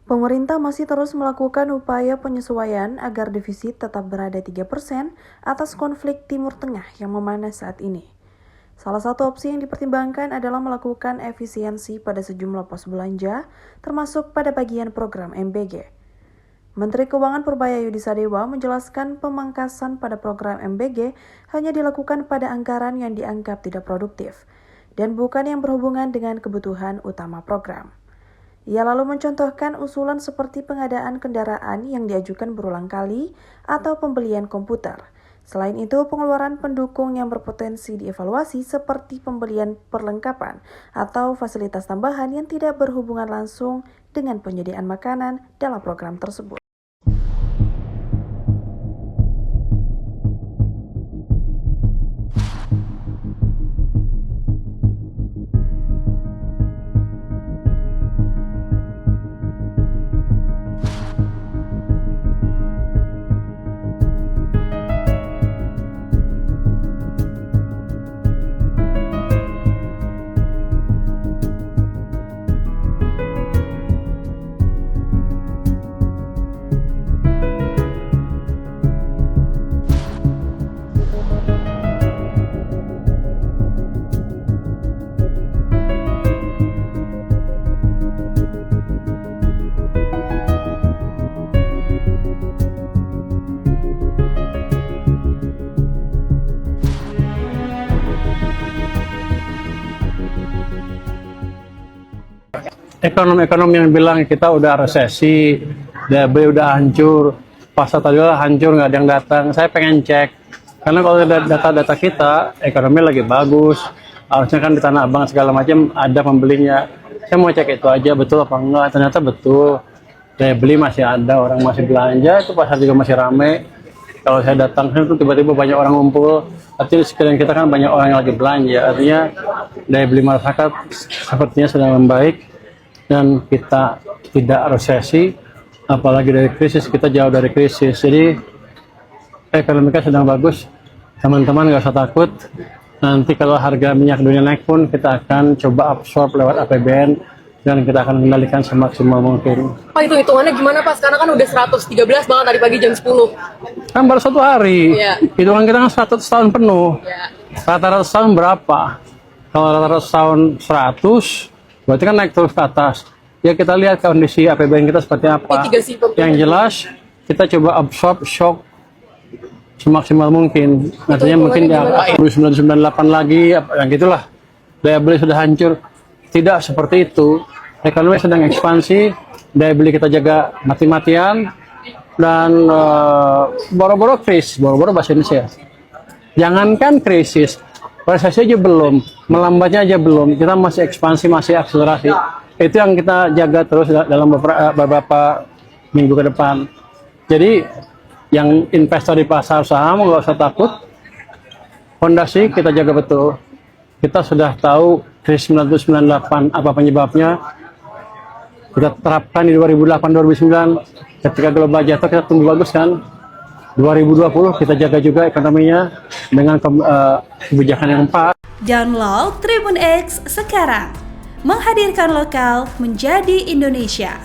Pemerintah masih terus melakukan upaya penyesuaian agar defisit tetap berada 3% atas konflik Timur Tengah yang memanas saat ini. Salah satu opsi yang dipertimbangkan adalah melakukan efisiensi pada sejumlah pos belanja, termasuk pada bagian program MBG. Menteri Keuangan Purbaya Yudisadewa menjelaskan pemangkasan pada program MBG hanya dilakukan pada anggaran yang dianggap tidak produktif dan bukan yang berhubungan dengan kebutuhan utama program. Ia lalu mencontohkan usulan seperti pengadaan kendaraan yang diajukan berulang kali atau pembelian komputer. Selain itu, pengeluaran pendukung yang berpotensi dievaluasi seperti pembelian perlengkapan atau fasilitas tambahan yang tidak berhubungan langsung dengan penyediaan makanan dalam program tersebut. Ekonom-ekonom yang bilang kita udah resesi, daya beli udah hancur, pasar tadi hancur, nggak ada yang datang. Saya pengen cek, karena kalau data-data kita, ekonomi lagi bagus, harusnya kan di Tanah Abang segala macam ada pembelinya. Saya mau cek itu aja, betul apa enggak, ternyata betul. Daya beli masih ada, orang masih belanja, itu pasar juga masih ramai. Kalau saya datang itu tiba-tiba banyak orang ngumpul, artinya di sekeliling kita kan banyak orang yang lagi belanja, artinya daya beli masyarakat sepertinya sedang membaik. Dan kita tidak resesi, apalagi dari krisis, kita jauh dari krisis. Jadi ekonomi kita sedang bagus, teman-teman nggak usah takut. Nanti kalau harga minyak dunia naik pun kita akan coba absorb lewat APBN dan kita akan kendalikan semaksimal mungkin. Pak, itu hitungannya gimana Pak? Sekarang kan udah 113 banget tadi pagi jam 10. Kan baru 1 hari, hitungan kita kan 100 tahun penuh. Rata-rata tahun berapa? Kalau rata-rata tahun 100, berarti kan naik terus ke atas. Ya kita lihat kondisi APBN kita seperti apa. Yang jelas kita coba absorb shock semaksimal mungkin. Artinya mungkin ya 1998 lagi, yang gitulah. Daya beli sudah hancur. Tidak seperti itu. Ekonomi sedang ekspansi, daya beli kita jaga mati-matian, dan boro-boro krisis, boro-boro bahasa Indonesia. Jangankan krisis, resesi aja belum, melambatnya aja belum, kita masih ekspansi, masih akselerasi. Itu yang kita jaga terus dalam beberapa minggu ke depan. Jadi yang investor di pasar saham nggak usah takut, fondasi kita jaga betul. Kita sudah tahu krisis 1998 apa penyebabnya, kita terapkan di 2008-2009, ketika global jatuh kita tumbuh bagus kan. 2020 kita jaga juga ekonominya dengan kebijakan yang pas. Download Tribun X sekarang, menghadirkan lokal menjadi Indonesia.